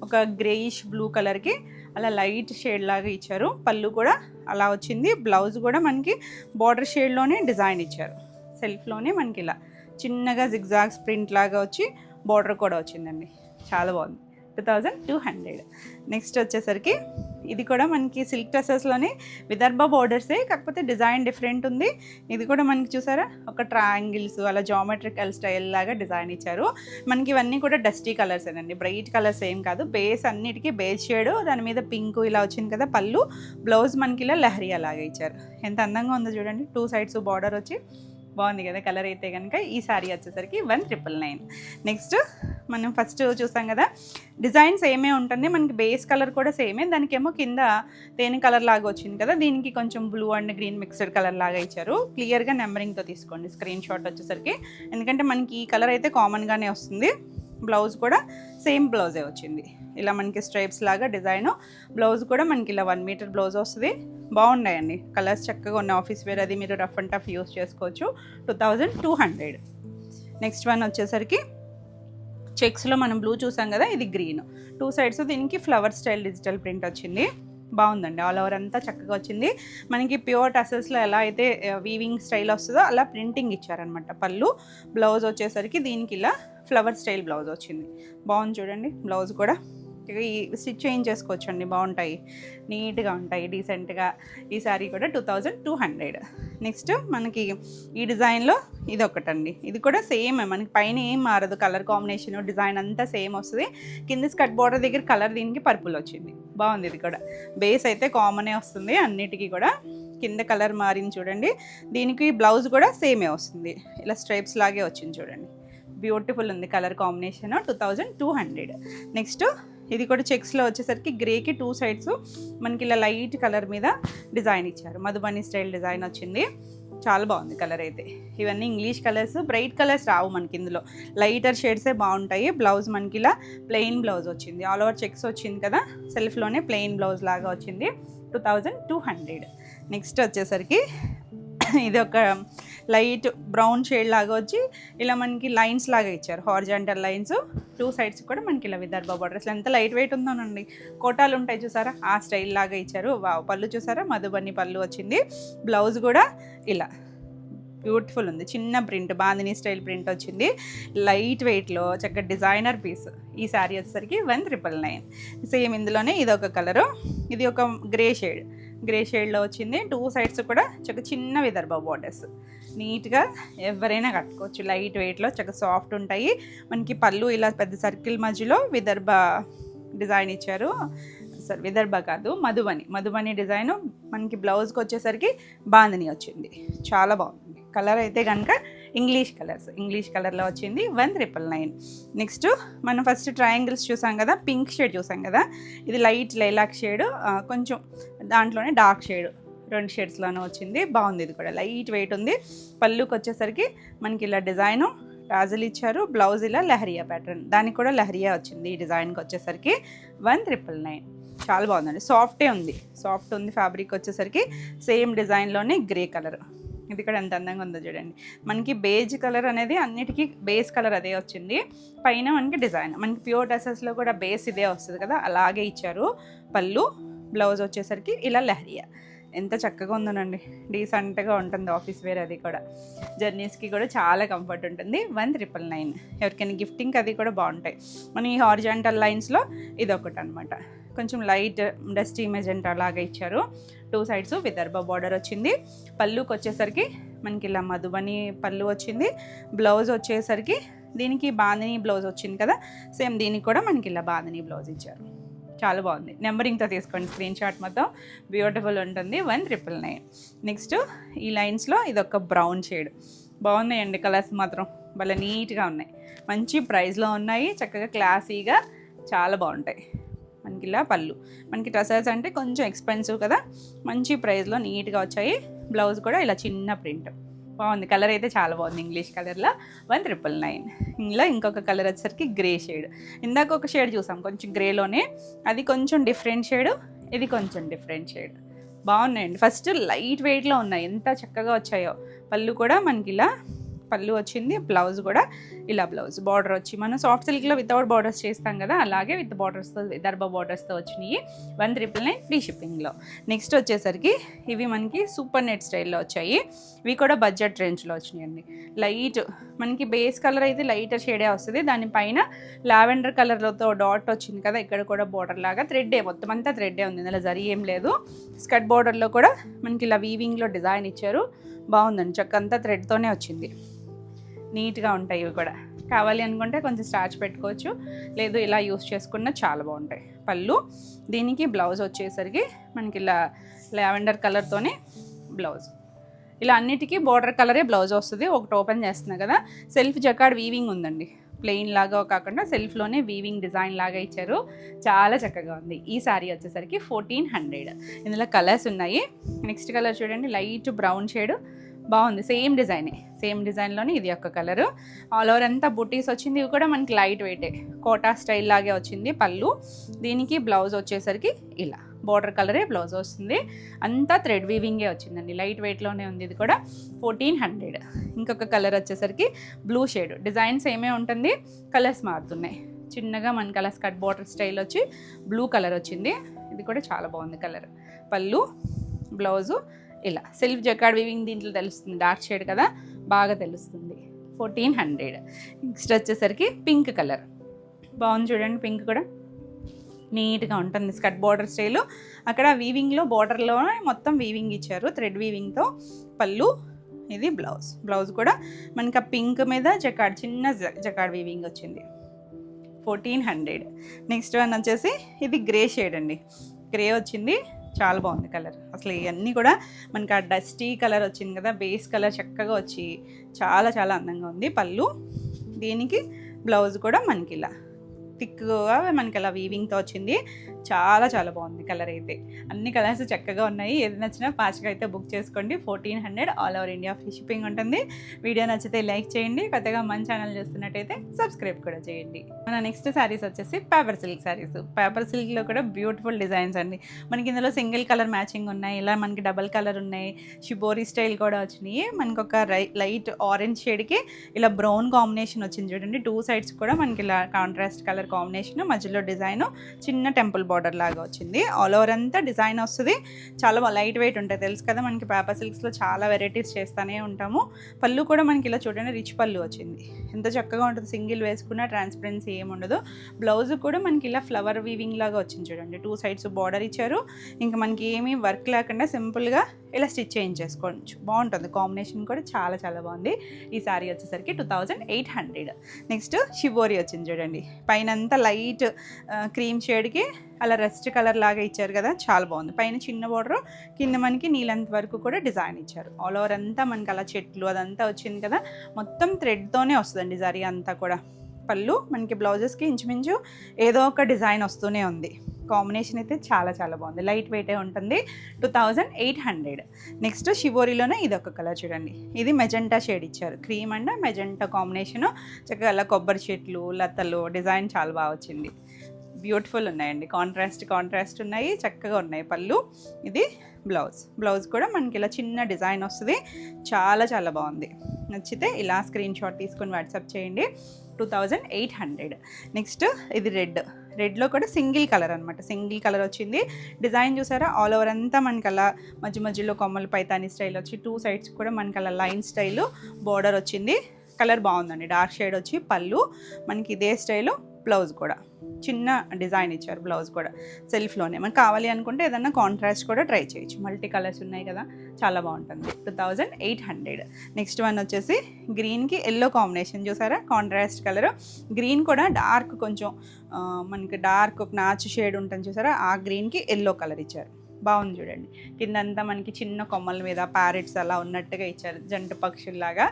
ఒక గ్రేయిష్ బ్లూ కలర్కి అలా లైట్ షేడ్ లాగా ఇచ్చారు. పళ్ళు కూడా అలా వచ్చింది. బ్లౌజ్ కూడా మనకి బార్డర్ షేడ్లోనే డిజైన్ ఇచ్చారు. సెల్ఫ్లోనే మనకి ఇలా చిన్నగా జిగ్జాగ్స్ ప్రింట్ లాగా వచ్చి బార్డర్ కూడా వచ్చిందండి. చాలా బాగుంది. 2200. నెక్స్ట్ వచ్చేసరికి ఇది కూడా మనకి సిల్క్ డ్రెస్సెస్లోనే విదర్భ బార్డర్సే, కాకపోతే డిజైన్ డిఫరెంట్ ఉంది. ఇది కూడా మనకి చూసారా ఒక ట్రయాంగిల్స్ అలా జామెట్రికల్ స్టైల్ లాగా డిజైన్ ఇచ్చారు. మనకి ఇవన్నీ కూడా డస్టీ కలర్స్ ఏనండి, బ్రైట్ కలర్స్ ఏం కాదు. బేస్ అన్నిటికీ బేస్ షేడ్, దాని మీద పింక్ ఇలా వచ్చింది కదా పళ్ళు. బ్లౌజ్ మనకి ఇలా లహరియా లాగా ఇచ్చారు. ఎంత అందంగా ఉందో చూడండి. 2 sides బార్డర్ వచ్చి బాగుంది కదా కలర్ అయితే కనుక. ఈ శారీ వచ్చేసరికి 1999. నెక్స్ట్ మనం ఫస్ట్ చూసాం కదా, డిజైన్ సేమే ఉంటుంది, మనకి బేస్ కలర్ కూడా సేమే, దానికేమో కింద తేనె కలర్ లాగా వచ్చింది కదా, దీనికి కొంచెం blue and green mixed colour లాగా ఇచ్చారు. క్లియర్గా నెంబరింగ్తో తీసుకోండి స్క్రీన్ షాట్ వచ్చేసరికి, ఎందుకంటే మనకి ఈ కలర్ అయితే కామన్గానే వస్తుంది. బ్లౌజ్ కూడా సేమ్ బ్లౌజే వచ్చింది, ఇలా మనకి స్ట్రైప్స్ లాగా డిజైన్. బ్లౌజ్ కూడా మనకి ఇలా 1 మీటర్ బ్లౌజ్ వస్తుంది. బాగున్నాయండి కలర్స్, చక్కగా ఉన్న ఆఫీస్ వేర్, అది మీరు రఫ్ అండ్ టఫ్ యూస్ చేసుకోవచ్చు. 2200. నెక్స్ట్ వన్ వచ్చేసరికి చెక్స్లో మనం బ్లూ చూసాం కదా, ఇది గ్రీన్, 2 సైడ్స్ దీనికి ఫ్లవర్ స్టైల్ డిజిటల్ ప్రింట్ వచ్చింది. బాగుందండి, ఆల్ ఓవర్ అంతా చక్కగా వచ్చింది. మనకి ప్యూర్ టసల్స్లో ఎలా అయితే వీవింగ్ స్టైల్ వస్తుందో అలా ప్రింటింగ్ ఇచ్చారనమాట. పళ్ళు, బ్లౌజ్ వచ్చేసరికి దీనికి ఇలా ఫ్లవర్ స్టైల్ బ్లౌజ్ వచ్చింది. బాగుంది చూడండి, బ్లౌజ్ కూడా ఈ స్టిచ్ చేంజ్ చేసుకోవచ్చు అండి, బాగుంటాయి, నీట్గా ఉంటాయి, డీసెంట్గా. ఈ శారీ కూడా 2200. నెక్స్ట్ మనకి ఈ డిజైన్లో ఇది ఒకటండి, ఇది కూడా సేమ్, మనకి పైన ఏం మారదు, కలర్ కాంబినేషన్ డిజైన్ అంతా సేమ్ వస్తుంది. కింద స్కర్ట్ బార్డర్ దగ్గర కలర్ దీనికి పర్పుల్ వచ్చింది. బాగుంది, ఇది కూడా బేస్ అయితే కామనే వస్తుంది అన్నిటికీ కూడా. కింద కలర్ మారింది చూడండి, దీనికి బ్లౌజ్ కూడా సేమే వస్తుంది, ఇలా స్ట్రైప్స్ లాగే వచ్చింది చూడండి. బ్యూటిఫుల్ ఉంది కలర్ కాంబినేషన్. 2200. నెక్స్ట్ ఇది కూడా చెక్స్లో వచ్చేసరికి గ్రేకి 2 సైడ్స్ మనకి ఇలా లైట్ కలర్ మీద డిజైన్ ఇచ్చారు, మధుబని స్టైల్ డిజైన్ వచ్చింది. చాలా బాగుంది కలర్ అయితే. ఇవన్నీ ఇంగ్లీష్ కలర్స్, బ్రైట్ కలర్స్ రావు మనకి ఇందులో, లైటర్ షేడ్సే బాగుంటాయి. బ్లౌజ్ మనకి ఇలా ప్లెయిన్ బ్లౌజ్ వచ్చింది, ఆల్ ఓవర్ చెక్స్ వచ్చింది కదా, సెల్ఫ్లోనే ప్లెయిన్ బ్లౌజ్ లాగా వచ్చింది. 2200. నెక్స్ట్ వచ్చేసరికి ఇది ఒక లైట్ బ్రౌన్ షేడ్ లాగా వచ్చి ఇలా మనకి లైన్స్ లాగా ఇచ్చారు, హారిజాంటల్ లైన్స్. 2 సైడ్స్ కూడా మనకి ఇలా విదర్భ బార్డర్స్. ఎంత లైట్ వెయిట్ ఉందోనండి, కోటాలు ఉంటాయి చూసారా, ఆ స్టైల్ లాగా ఇచ్చారు. పళ్ళు చూసారా, మధుబని పళ్ళు వచ్చింది. బ్లౌజ్ కూడా ఇలా బ్యూటిఫుల్ ఉంది, చిన్న ప్రింట్, బాందిని స్టైల్ ప్రింట్ వచ్చింది. లైట్ వెయిట్లో చక్కగా డిజైనర్ పీస్. ఈ శారీ వచ్చేసరికి 1999. సేమ్ ఇందులోనే ఇది ఒక కలరు, ఇది ఒక గ్రే షేడ్లో వచ్చింది. 2 సైడ్స్ కూడా చక్కగా చిన్న విదర్భ బార్డర్స్, నీట్గా ఎవరైనా కట్టుకోవచ్చు. లైట్ వెయిట్లో చక్కగా సాఫ్ట్ ఉంటాయి. మనకి పళ్ళు ఇలా పెద్ద సర్కిల్ మధ్యలో విదర్భ డిజైన్ ఇచ్చారు. సార్ విదర్భ కాదు, మధుబని డిజైను. మనకి బ్లౌజ్కి వచ్చేసరికి బాందిని వచ్చింది. చాలా బాగుంది కలర్ అయితే కనుక, ఇంగ్లీష్ కలర్లో వచ్చింది. 1999. నెక్స్ట్ మనం ఫస్ట్ ట్రయాంగిల్స్ చూసాం కదా, పింక్ షేడ్ చూసాం కదా, ఇది లైట్ లైలాక్ షేడ్, కొంచెం దాంట్లోనే డార్క్ షేడ్, 2 షేడ్స్లోనే వచ్చింది. బాగుంది, ఇది కూడా లైట్ వెయిట్ ఉంది. పళ్ళుకి వచ్చేసరికి మనకి ఇలా డిజైను టాజిల్ ఇచ్చారు. బ్లౌజ్ ఇలా లహరియా ప్యాటర్న్, దానికి కూడా లహరియా వచ్చింది. ఈ డిజైన్కి వచ్చేసరికి 1999. చాలా బాగుందండి, సాఫ్ట్ ఉంది ఫ్యాబ్రిక్ వచ్చేసరికి. సేమ్ డిజైన్లోనే గ్రే కలర్, ఇది కూడా ఎంత అందంగా ఉందో చూడండి. మనకి బేజ్ కలర్ అనేది అన్నిటికీ బేస్ కలర్ అదే వచ్చింది. పైన మనకి డిజైన్, మనకి ప్యూర్ డ్రెస్సెస్లో కూడా బేస్ ఇదే వస్తుంది కదా, అలాగే ఇచ్చారు. పళ్ళు, బ్లౌజ్ వచ్చేసరికి ఇలా లహరియా. ఎంత చక్కగా ఉందోనండి, డీసెంట్గా ఉంటుంది ఆఫీస్ వేర్, అది కూడా జర్నీస్కి కూడా చాలా కంఫర్ట్ ఉంటుంది. 1999. ఎవరికైనా గిఫ్టింగ్ అది కూడా బాగుంటాయి. మన ఈ హారిజాంటల్ లైన్స్లో ఇది ఒకటి అనమాట, కొంచెం లైట్ డస్టీ మెజెంటా లాగా ఇచ్చారు. 2 సైడ్స్ విదర్భ బార్డర్ వచ్చింది. పళ్ళుకి వచ్చేసరికి మనకి ఇలా మధుబని పళ్ళు వచ్చింది. బ్లౌజ్ వచ్చేసరికి దీనికి బాందిని బ్లౌజ్ వచ్చింది కదా, సేమ్ దీనికి కూడా మనకి ఇలా బాందిని బ్లౌజ్ ఇచ్చారు. చాలా బాగుంది, నెంబరింగ్తో తీసుకోండి స్క్రీన్ షాట్, మొత్తం బ్యూటిఫుల్ ఉంటుంది. 1999. నెక్స్ట్ ఈ లైన్స్లో ఇది ఒక బ్రౌన్ షేడ్. బాగున్నాయండి కలర్స్ మాత్రం, భలే నీట్గా ఉన్నాయి, మంచి ప్రైస్లో ఉన్నాయి, చక్కగా క్లాసీగా చాలా బాగుంటాయి. మనకి ఇలా పళ్ళు, మనకి టసల్స్ అంటే కొంచెం ఎక్స్పెన్సివ్ కదా, మంచి ప్రైస్లో నీట్గా వచ్చాయి. బ్లౌజ్ కూడా ఇలా చిన్న ప్రింట్, బాగుంది. కలర్ అయితే చాలా బాగుంది, ఇంగ్లీష్ కలర్లో. 1999. ఇందులో ఇంకొక కలర్ వచ్చేసరికి గ్రే షేడ్. ఇందాక ఒక షేడ్ చూసాం కొంచెం గ్రేలోనే, అది కొంచెం డిఫరెంట్ షేడ్, ఇది కొంచెం డిఫరెంట్ షేడ్. బాగున్నాయండి. ఫస్ట్ లైట్ వెయిట్లో ఉన్నాయి, ఎంత చక్కగా వచ్చాయో. పళ్ళు కూడా మనకి ఇలా పళ్ళు వచ్చింది, బ్లౌజ్ కూడా ఇలా బ్లౌజ్ బార్డర్ వచ్చి, మనం సాఫ్ట్ సిల్క్లో వితౌట్ బార్డర్స్ చేస్తాం కదా, అలాగే విత్ బార్డర్స్తో విదర్భ బార్డర్స్తో వచ్చినాయి. 1999 ఫ్రీ షిప్పింగ్లో. నెక్స్ట్ వచ్చేసరికి ఇవి మనకి సూపర్ నెట్ స్టైల్లో వచ్చాయి. ఇవి కూడా బడ్జెట్ రేంజ్లో వచ్చినాయండి. లైట్ మనకి బేస్ కలర్ అయితే లైటర్ షేడే వస్తుంది, దానిపైన లావెండర్ కలర్లతో డాట్ వచ్చింది కదా, ఇక్కడ కూడా బార్డర్ లాగా థ్రెడ్డే, మొత్తం అంతా థ్రెడ్డే ఉంది, ఇందులో జరీ ఏం లేదు. స్కర్ట్ బార్డర్లో కూడా మనకి ఇలా వీవింగ్లో డిజైన్ ఇచ్చారు. బాగుందండి, చక్కంతా థ్రెడ్తోనే వచ్చింది. నీట్గా ఉంటాయి ఇవి కూడా. కావాలి అనుకుంటే కొంచెం స్టార్చ్ పెట్టుకోవచ్చు, లేదు ఇలా యూస్ చేసుకున్న చాలా బాగుంటాయి. పళ్ళు, దీనికి బ్లౌజ్ వచ్చేసరికి మనకి ఇలా లావెండర్ కలర్తోనే బ్లౌజ్. ఇలా అన్నిటికీ బోర్డర్ కలరే బ్లౌజ్ వస్తుంది. ఒకటి ఓపెన్ చేస్తున్నా కదా, సెల్ఫ్ జకార్డ్ వీవింగ్ ఉందండి, ప్లెయిన్ లాగా కాకుండా సెల్ఫ్లోనే వీవింగ్ డిజైన్ లాగా ఇచ్చారు. చాలా చక్కగా ఉంది. ఈ శారీ వచ్చేసరికి 1400. ఇందులో కలర్స్ ఉన్నాయి. నెక్స్ట్ కలర్ చూడండి, లైట్ బ్రౌన్ షేడ్, బాగుంది. సేమ్ డిజైన్లోనే ఇది ఒక కలరు. ఆల్ ఓవర్ అంతా బుటీస్ వచ్చింది. ఇవి కూడా మనకి లైట్ వెయిటే, కోటా స్టైల్ లాగే వచ్చింది పళ్ళు. దీనికి బ్లౌజ్ వచ్చేసరికి ఇలా బోర్డర్ కలరే బ్లౌజ్ వస్తుంది. అంతా థ్రెడ్ వీవింగే వచ్చిందండి, లైట్ వెయిట్లోనే ఉంది. ఇది కూడా 1400. ఇంకొక కలర్ వచ్చేసరికి బ్లూ షేడ్, డిజైన్ సేమే ఉంటుంది, కలర్స్ మారుతున్నాయి. చిన్నగా మన కలర్స్ కట్ బోర్డర్ స్టైల్ వచ్చి బ్లూ కలర్ వచ్చింది. ఇది కూడా చాలా బాగుంది కలర్. పళ్ళు, బ్లౌజు ఇలా సెల్ఫ్ జకార్డ్ వీవింగ్, దీంట్లో తెలుస్తుంది, డార్క్ షేడ్ కదా, బాగా తెలుస్తుంది. 1400. నెక్స్ట్ వచ్చేసరికి పింక్ కలర్, బాగుంది చూడండి. పింక్ కూడా నీట్గా ఉంటుంది, స్కర్ట్ బార్డర్ స్టైలు. అక్కడ వీవింగ్లో బార్డర్లో మొత్తం వీవింగ్ ఇచ్చారు, థ్రెడ్ వీవింగ్తో. పళ్ళు, ఇది బ్లౌజ్ కూడా మనకి ఆ పింక్ మీద జకార్డ్, చిన్న జకార్డ్ వీవింగ్ వచ్చింది. 1400. నెక్స్ట్ వన్ వచ్చేసి ఇది గ్రే షేడ్ అండి, గ్రే వచ్చింది, చాలా బాగుంది కలర్. అసలు ఇవన్నీ కూడా మనకి ఆ డస్టీ కలర్ వచ్చింది కదా, బేస్ కలర్ చక్కగా వచ్చి చాలా చాలా అందంగా ఉంది. పళ్ళు, దీనికి బ్లౌజ్ కూడా మనకి ఇలా థిక్గా మనకి అలా వీవింగ్తో వచ్చింది. చాలా చాలా బాగుంది కలర్ అయితే. అన్ని కలర్స్ చక్కగా ఉన్నాయి. ఏది నచ్చినా ఫాస్ట్గా అయితే బుక్ చేసుకోండి. 1400 all over India free shipping ఉంటుంది. వీడియో నచ్చితే లైక్ చేయండి, కొత్తగా మన ఛానల్ చూస్తున్నట్టయితే సబ్స్క్రైబ్ కూడా చేయండి. మన నెక్స్ట్ శారీస్ వచ్చేసి పేపర్ సిల్క్ శారీస్. పేపర్ సిల్క్లో కూడా బ్యూటిఫుల్ డిజైన్స్ అండి. మనకి ఇందులో సింగిల్ కలర్ మ్యాచింగ్ ఉన్నాయి, ఇలా మనకి డబల్ కలర్ ఉన్నాయి, షిబోరీ స్టైల్ కూడా వచ్చినాయి. మనకి ఒక లైట్ ఆరెంజ్ షేడ్కి ఇలా బ్రౌన్ కాంబినేషన్ వచ్చింది చూడండి. 2 సైడ్స్ కూడా మనకి ఇలా కాంట్రాస్ట్ కలర్ కాంబినేషన్, మధ్యలో డిజైన్ చిన్న టెంపుల్ బార్డర్ లాగా వచ్చింది. ఆల్ ఓవర్ అంతా డిజైన్ వస్తుంది. చాలా లైట్ వెయిట్ ఉంటాయి, తెలుసు కదా మనకి పేపర్ సిల్క్స్లో చాలా వెరైటీస్ చేస్తూనే ఉంటాము. పళ్ళు కూడా మనకి ఇలా చూడండి, రిచ్ పళ్ళు వచ్చింది, ఎంత చక్కగా ఉంటుంది. సింగిల్ వేసుకున్న ట్రాన్స్పరెన్సీ ఏమి ఉండదు. బ్లౌజ్ కూడా మనకి ఇలా ఫ్లవర్ వీవింగ్ లాగా వచ్చింది చూడండి. 2 సైడ్స్ బార్డర్ ఇచ్చారు. ఇంకా మనకి ఏమీ వర్క్ లేకుండా సింపుల్గా ఇలా స్టిచ్ చేయించేసుకోవచ్చు. బాగుంటుంది, కాంబినేషన్ కూడా చాలా చాలా బాగుంది. ఈ శారీ వచ్చేసరికి 2800. నెక్స్ట్ షిబోరీ వచ్చింది చూడండి, పైన అంతా లైట్ క్రీమ్ షేడ్కి అలా రెస్ట్ కలర్ లాగా ఇచ్చారు కదా, చాలా బాగుంది. పైన చిన్న బార్డర్, కింద మనకి నీలంత వరకు కూడా డిజైన్ ఇచ్చారు. ఆల్ ఓవర్ అంతా మనకి అలా చెట్లు అదంతా వచ్చింది కదా, మొత్తం థ్రెడ్తోనే వస్తుందండి జరీ అంతా కూడా. పళ్ళు, మనకి బ్లౌజెస్కి ఇంచుమించు ఏదో ఒక డిజైన్ వస్తూనే ఉంది. కాంబినేషన్ అయితే చాలా చాలా బాగుంది, లైట్ వెయిటే ఉంటుంది. 2800. నెక్స్ట్ షిబోరీలోనే ఇది ఒక కలర్ చూడండి, ఇది మెజెంటా షేడ్ ఇచ్చారు, క్రీమ్ అండ్ మెజెంటా కాంబినేషను. చక్కగా అలా కొబ్బరి చెట్లు, లతలు, డిజైన్ చాలా బాగా వచ్చింది. బ్యూటిఫుల్ ఉన్నాయండి, కాంట్రాస్ట్ ఉన్నాయి, చక్కగా ఉన్నాయి. పళ్ళు, ఇది బ్లౌజ్ కూడా మనకి ఇలా చిన్న డిజైన్ వస్తుంది. చాలా చాలా బాగుంది. నచ్చితే ఇలా స్క్రీన్ షాట్ తీసుకొని వాట్సాప్ చేయండి. 2800. నెక్స్ట్ ఇది రెడ్లో కూడా సింగిల్ కలర్ అనమాట, సింగిల్ కలర్ వచ్చింది. డిజైన్ చూసారా, ఆల్ ఓవర్ అంతా మనకి అలా మధ్యలో కొమ్మలు పైతాని స్టైల్ వచ్చి 2 సైడ్స్ కూడా మనకి అలా లైన్ స్టైలు బోర్డర్ వచ్చింది. కలర్ బాగుందండి, డార్క్ షేడ్ వచ్చి పళ్ళు, మనకి ఇదే స్టైలు. బ్లౌజ్ కూడా చిన్న డిజైన్ ఇచ్చారు, బ్లౌజ్ కూడా సెల్ఫ్లోనే. మనకు కావాలి అనుకుంటే ఏదన్నా కాంట్రాస్ట్ కూడా ట్రై చేయొచ్చు, మల్టీ కలర్స్ ఉన్నాయి కదా, చాలా బాగుంటుంది. 2800. నెక్స్ట్ వన్ వచ్చేసి గ్రీన్కి ఎల్లో కాంబినేషన్ చూసారా, కాంట్రాస్ట్ కలర్. గ్రీన్ కూడా డార్క్, కొంచెం మనకి డార్క్ ఒక నాచు షేడ్ ఉంటుంది చూసారా, ఆ గ్రీన్కి ఎల్లో కలర్ ఇచ్చారు. బాగుంది చూడండి. కిందంతా మనకి చిన్న కొమ్మల మీద ప్యారెట్స్ అలా ఉన్నట్టుగా ఇచ్చారు, జంట పక్షుల్లాగా.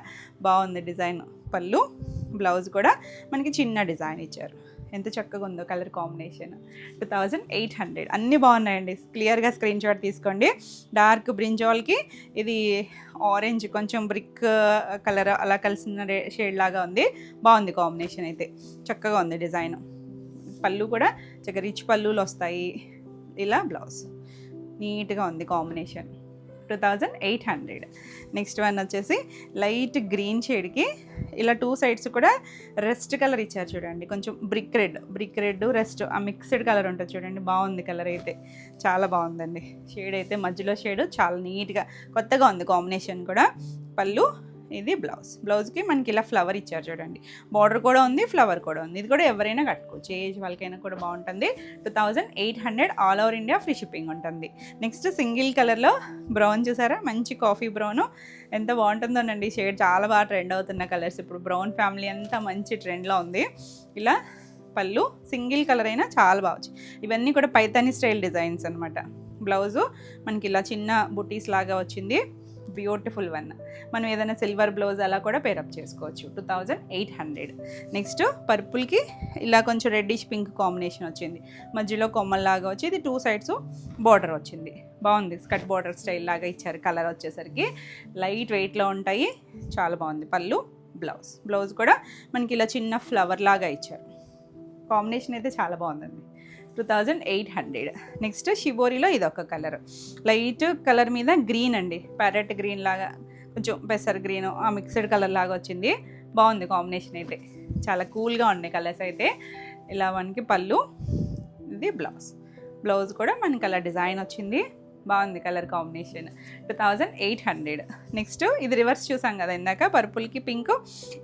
బాగుంది డిజైన్. పళ్ళు, బ్లౌజ్ కూడా మనకి చిన్న డిజైన్ ఇచ్చారు. ఎంత చక్కగా ఉందో కలర్ కాంబినేషన్. 2800. అన్నీ బాగున్నాయండి, క్లియర్గా స్క్రీన్ షాట్ తీసుకోండి. డార్క్ బ్రింజాల్కి ఇది ఆరెంజ్, కొంచెం బ్రిక్ కలర్ అలా కలిసిన షేడ్ లాగా ఉంది. బాగుంది కాంబినేషన్ అయితే, చక్కగా ఉంది డిజైన్. పళ్ళు కూడా చక్కగా రిచ్ పళ్ళులు వస్తాయి. ఇలా బ్లౌజ్ నీట్గా ఉంది కాంబినేషన్. 2800. నెక్స్ట్ వన్ వచ్చేసి లైట్ గ్రీన్ షేడ్కి ఇలా 2 సైడ్స్ కూడా రెస్ట్ కలర్ ఇచ్చారు చూడండి, కొంచెం బ్రిక్ రెడ్ రెస్ట్ ఆ మిక్స్డ్ కలర్ ఉంటుంది చూడండి. బాగుంది కలర్ అయితే, చాలా బాగుందండి. షేడ్ అయితే మధ్యలో షేడ్ చాలా నీట్గా కొత్తగా ఉంది కాంబినేషన్ కూడా. పళ్ళు, ఇది బ్లౌజ్కి మనకి ఇలా ఫ్లవర్ ఇచ్చారు చూడండి, బార్డర్ కూడా ఉంది, ఫ్లవర్ కూడా ఉంది. ఇది కూడా ఎవరైనా కట్టుకోవచ్చు, ఏజ్ వాళ్ళకైనా కూడా బాగుంటుంది. 2800 all over India free shipping ఉంటుంది. నెక్స్ట్ సింగిల్ కలర్లో బ్రౌన్ చూసారా, మంచి కాఫీ బ్రౌను, ఎంత బాగుంటుందోనండి. షేడ్ చాలా బాగా ట్రెండ్ అవుతున్న కలర్స్ ఇప్పుడు. బ్రౌన్ ఫ్యామిలీ అంతా మంచి ట్రెండ్లో ఉంది. ఇలా పళ్ళు, సింగిల్ కలర్ అయినా చాలా బాగుంది. ఇవన్నీ కూడా పైతాని స్టైల్ డిజైన్స్ అనమాట. బ్లౌజు మనకి ఇలా చిన్న బుటీస్ లాగా వచ్చింది. Beautiful one. మనం ఏదైనా సిల్వర్ బ్లౌజ్ అలా కూడా పేరప్ చేసుకోవచ్చు. 2800. నెక్స్ట్ పర్పుల్కి ఇలా కొంచెం రెడ్డిష్ పింక్ కాంబినేషన్ వచ్చింది, మధ్యలో కొమ్మల్లాగా వచ్చి ఇది 2 sides బార్డర్ వచ్చింది. బాగుంది, స్కర్ట్ బార్డర్ స్టైల్ లాగా ఇచ్చారు. కలర్ వచ్చేసరికి లైట్ వెయిట్లో ఉంటాయి, చాలా బాగుంది. పళ్ళు, బ్లౌజ్ కూడా మనకి ఇలా చిన్న ఫ్లవర్ లాగా ఇచ్చారు. కాంబినేషన్ అయితే చాలా బాగుందండి. 2800. నెక్స్ట్ షిబోరిలో ఇది ఒక కలర్, లైట్ కలర్ మీద గ్రీన్ అండి, ప్యారెట్ గ్రీన్ లాగా కొంచెం పెసర్ గ్రీన్ ఆ మిక్స్డ్ కలర్ లాగా వచ్చింది. బాగుంది కాంబినేషన్ అయితే, చాలా కూల్గా ఉన్నాయి కలర్స్ అయితే. ఇలా మనకి పళ్ళు, ఇది బ్లౌజ్ కూడా మనకి అలా డిజైన్ వచ్చింది. బాగుంది కలర్ కాంబినేషన్. 2800. నెక్స్ట్ ఇది రివర్స్ చూసాం కదా ఇందాక, పర్పుల్కి పింక్,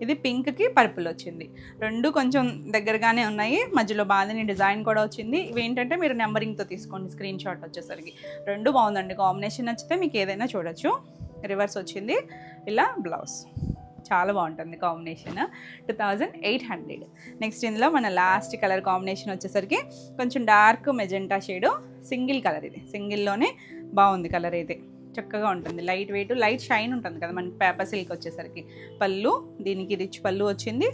ఇది పింక్కి పర్పుల్ వచ్చింది. రెండు కొంచెం దగ్గరగానే ఉన్నాయి, మధ్యలో బాగానే డిజైన్ కూడా వచ్చింది. ఇవి ఏంటంటే మీరు నెంబరింగ్తో తీసుకోండి స్క్రీన్ షాట్ వచ్చేసరికి. రెండు బాగుందండి, కాంబినేషన్ నచ్చితే మీకు ఏదైనా చూడొచ్చు. రివర్స్ వచ్చింది, ఇలా బ్లౌజ్ చాలా బాగుంటుంది కాంబినేషన్. 2800. నెక్స్ట్ ఇందులో మన లాస్ట్ కలర్ కాంబినేషన్ వచ్చేసరికి కొంచెం dark magenta shade, single colour. ఇది సింగిల్లోనే బాగుంది కలర్ అయితే, చక్కగా ఉంటుంది. లైట్ వెయిట్, లైట్ షైన్ ఉంటుంది కదా మనకి పేపర్ సిల్క్ వచ్చేసరికి. పళ్ళు, దీనికి రిచ్ పళ్ళు వచ్చింది.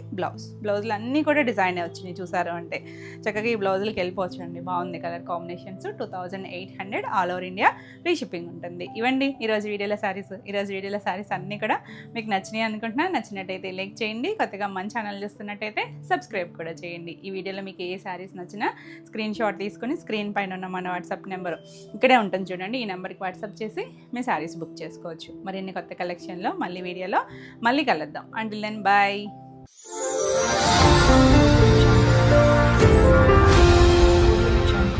బ్లౌజులు అన్నీ కూడా డిజైనే వచ్చినాయి చూసారు అంటే. చక్కగా ఈ బ్లౌజులకి వెళ్ళిపోవచ్చు అండి. బాగుంది colour combinations. 2800 all over India free shipping ఉంటుంది. ఇవ్వండి ఈరోజు వీడియోలో శారీస్ అన్నీ కూడా మీకు నచ్చినాయి అనుకుంటున్నాను. నచ్చినట్టయితే లైక్ చేయండి, కొత్తగా మన ఛానల్ చూస్తున్నట్టయితే సబ్స్క్రైబ్ కూడా చేయండి. ఈ వీడియోలో మీకు ఏ శారీస్ నచ్చినా స్క్రీన్ షాట్ తీసుకొని స్క్రీన్ పైన ఉన్న మన వాట్సాప్ నెంబర్ ఇక్కడే ఉంటుంది చూడండి, ఈ నెంబర్కి వాట్సాప్ చేసి మీ శారీస్ బుక్ చేసుకోవచ్చు. మరిన్ని కొత్త కలెక్షన్లో మళ్ళీ వీడియోలో మళ్ళీ కలుద్దాం. Until then bye.